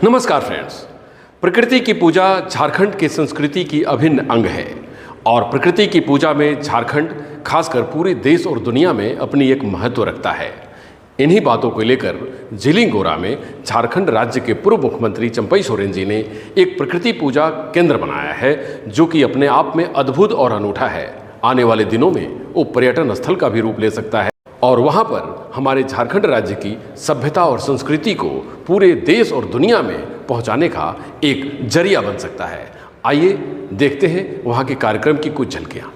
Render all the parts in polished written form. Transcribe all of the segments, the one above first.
नमस्कार फ्रेंड्स। प्रकृति की पूजा झारखंड की संस्कृति की अभिन्न अंग है और प्रकृति की पूजा में झारखंड खासकर पूरे देश और दुनिया में अपनी एक महत्व रखता है। इन्हीं बातों को लेकर जिलीगोरा में झारखंड राज्य के पूर्व मुख्यमंत्री चंपई सोरेन जी ने एक प्रकृति पूजा केंद्र बनाया है जो कि अपने आप में अद्भुत और अनूठा है। आने वाले दिनों में वो पर्यटन स्थल का भी रूप ले सकता है और वहाँ पर हमारे झारखंड राज्य की सभ्यता और संस्कृति को पूरे देश और दुनिया में पहुँचाने का एक जरिया बन सकता है। आइए देखते हैं वहाँ के कार्यक्रम की कुछ झलकियाँ।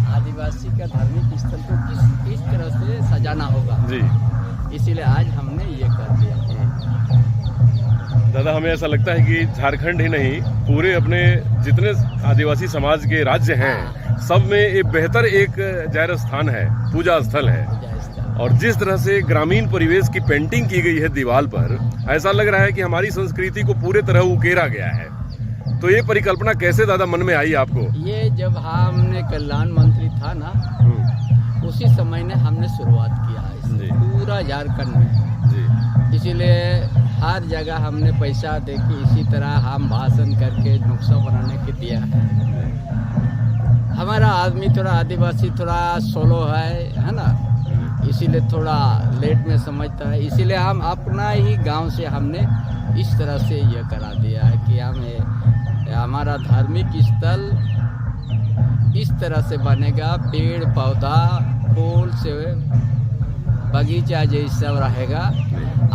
आदिवासी का धार्मिक स्थल को किस तरह से सजाना होगा जी, इसीलिए आज हमने ये कर दिया है। दादा हमें ऐसा लगता है कि झारखंड ही नहीं पूरे अपने जितने आदिवासी समाज के राज्य हैं सब में एक बेहतर एक जायर स्थान है, पूजा स्थल है। और जिस तरह से ग्रामीण परिवेश की पेंटिंग की गई है दीवार पर, ऐसा लग रहा है कि हमारी संस्कृति को पूरे तरह उकेरा गया है। तो ये परिकल्पना कैसे दादा मन में आई आपको? ये जब हमने कल्याण मंत्री था ना, उसी समय ने हमने शुरुआत किया है इससे पूरा झारखंड में जी। इसीलिए हर जगह हमने पैसा दे के इसी तरह हम भाषण करके नुस्खा बनाने के दिया है। हमारा आदमी थोड़ा आदिवासी थोड़ा सोलो है ना, इसीलिए थोड़ा लेट में समझता है। इसीलिए हम अपना ही गांव से हमने इस तरह से ये करा दिया है कि हमारा धार्मिक स्थल इस तरह से बनेगा, पेड़ पौधा फूल से बगीचा जैसा रहेगा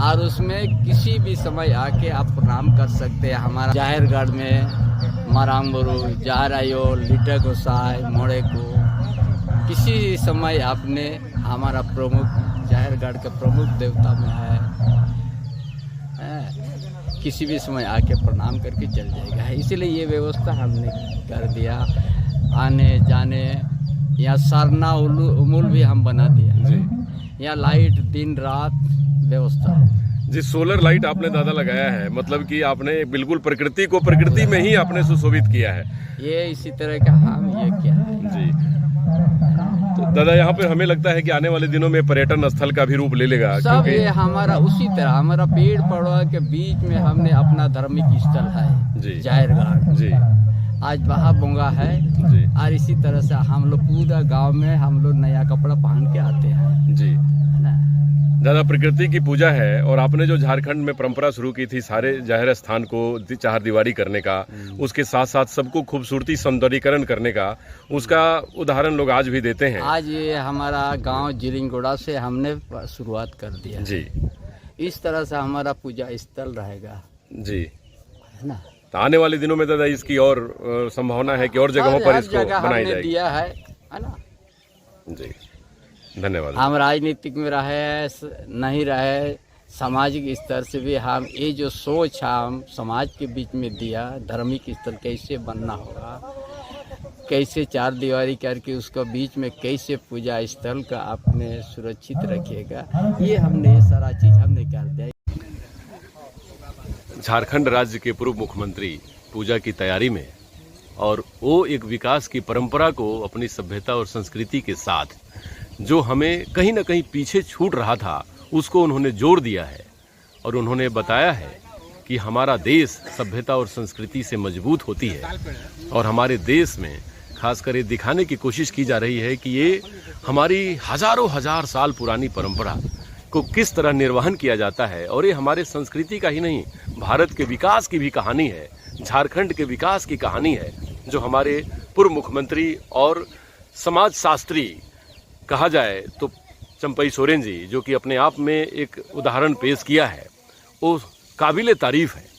और उसमें किसी भी समय आके आप प्रणाम कर सकते हैं। हमारा जाहिरगढ़ में मारांगुरु, जहरायो, लिटा गोसाई, मोड़े को किसी समय आपने हमारा प्रमुख जाहिरगढ़ के प्रमुख देवता में है, किसी भी समय आके प्रणाम करके चल जाएगा। इसीलिए ये व्यवस्था हमने कर दिया। आने जाने यहाँ सरना उमूल भी हम बना दिया जी। यहाँ लाइट दिन रात व्यवस्था है जी। सोलर लाइट आपने दादा लगाया है, मतलब कि आपने बिल्कुल प्रकृति को प्रकृति में ही आपने सुशोभित किया है। ये इसी तरह का हम ये क्या है जी। तो दादा यहाँ पे हमें लगता है कि आने वाले दिनों में पर्यटन स्थल का भी रूप ले लेगा सब। ये हमारा उसी तरह हमारा पेड़ पौधा के बीच में हमने अपना धार्मिक स्थल है जी। जाहिरगढ़ जी। आज बहाबोंगा है जी। और इसी तरह से हम लोग पूरा गांव में हम लोग नया कपड़ा पहन के आते हैं जी। है ना। दादा प्रकृति की पूजा है और आपने जो झारखंड में परंपरा शुरू की थी सारे जाहिर स्थान को चार दीवारी करने का, उसके साथ साथ सबको खूबसूरती सौंदर्यीकरण करने का, उसका उदाहरण लोग आज भी देते हैं। आज ये हमारा गांव जिलीगोरा से हमने शुरुआत कर दिया जी। इस तरह से हमारा पूजा स्थल रहेगा जी, है ना। तो आने वाले दिनों में दादा इसकी और संभावना है कि और जगहों पर इसको बनाई जाएगी। दिया है ना जी। धन्यवाद। हम राजनीतिक में रहे नहीं रहे, सामाजिक स्तर से भी हम ये जो सोच हम समाज के बीच में दिया, धार्मिक स्थल कैसे बनना होगा, कैसे चार दीवारी करके उसको बीच में कैसे पूजा स्थल का आपने सुरक्षित रखिएगा, ये हमने सारा चीज हमने कर दिया। झारखंड राज्य के पूर्व मुख्यमंत्री पूजा की तैयारी में और वो एक विकास की परंपरा को अपनी सभ्यता और संस्कृति के साथ जो हमें कहीं ना कहीं पीछे छूट रहा था उसको उन्होंने जोड़ दिया है और उन्होंने बताया है कि हमारा देश सभ्यता और संस्कृति से मजबूत होती है और हमारे देश में खासकर ये दिखाने की कोशिश की जा रही है कि ये हमारी हजारों हजार साल पुरानी परंपरा को किस तरह निर्वहन किया जाता है और ये हमारे संस्कृति का ही नहीं भारत के विकास की भी कहानी है, झारखंड के विकास की कहानी है जो हमारे पूर्व मुख्यमंत्री और समाज शास्त्री कहा जाए तो चंपई सोरेन जी जो कि अपने आप में एक उदाहरण पेश किया है, वो काबिले तारीफ है।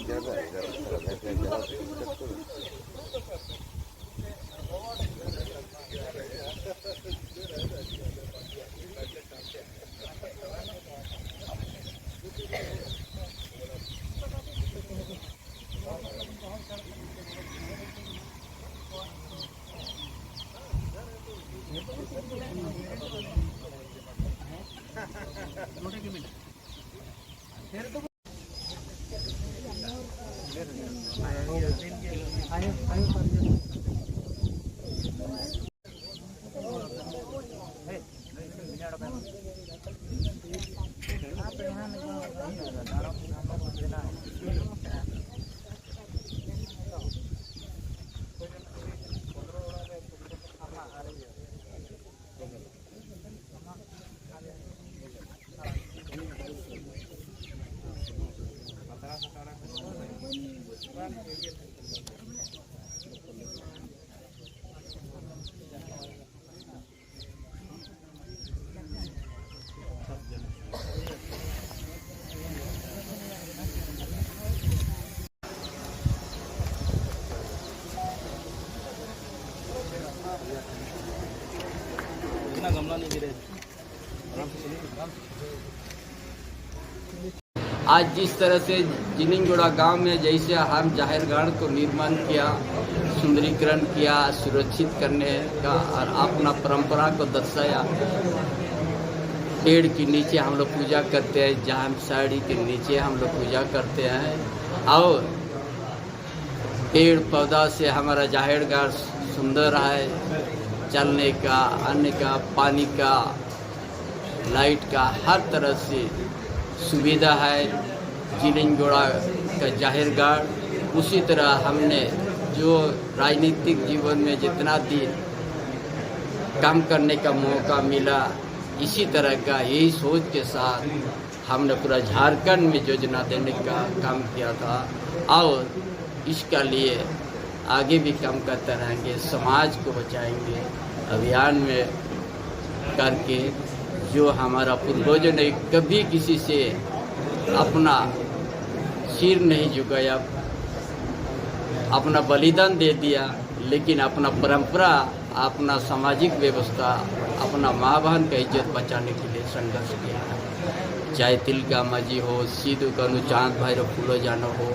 जगह है आज जिस तरह से जिनिंगोड़ा गांव में जैसे हम जाहिर गाड़ को निर्माण किया, सुंदरीकरण किया, सुरक्षित करने का और अपना परंपरा को दर्शाया। पेड़ के नीचे हम लोग पूजा करते हैं, जहाँ साड़ी के नीचे हम लोग पूजा करते हैं और पेड़ पौधा से हमारा जाहिर गाड़ सुंदर है। चलने का, अन्न का, पानी का, लाइट का हर तरह से सुविधा है। जिनिंगोड़ा का जाहिर गाड़ उसी तरह हमने जो राजनीतिक जीवन में जितना दिन काम करने का मौका मिला, इसी तरह का यही सोच के साथ हमने पूरा झारखंड में योजना देने का काम किया था और इसका लिए आगे भी काम करते रहेंगे। समाज को बचाएंगे अभियान में करके, जो हमारा पूर्वजों ने कभी किसी से अपना सिर नहीं झुकाया, अपना बलिदान दे दिया, लेकिन अपना परंपरा, अपना सामाजिक व्यवस्था, अपना माँ बहन का इज्जत बचाने के लिए संघर्ष किया है। चाहे तिलका मांझी हो, सिद्धू कानू, चांद भैरव फूलो जानो हो,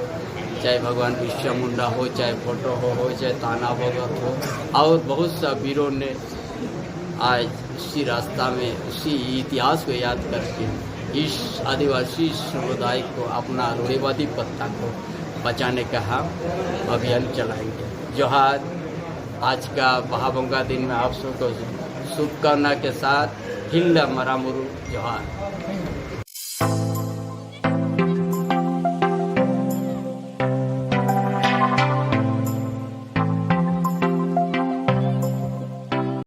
चाहे भगवान बिरसा मुंडा हो, चाहे फोटो हो, चाहे ताना भगत हो और बहुत सा वीरों ने आज उसी रास्ता में उसी इतिहास को याद करके इस आदिवासी समुदाय को, अपना रूढ़िवादी पत्ता को बचाने का हम अभियान चलाएंगे। जोहार। आज का महाबंगा दिन में आप सबको शुभकामना के साथ हिंदा मरामुरु जोहार।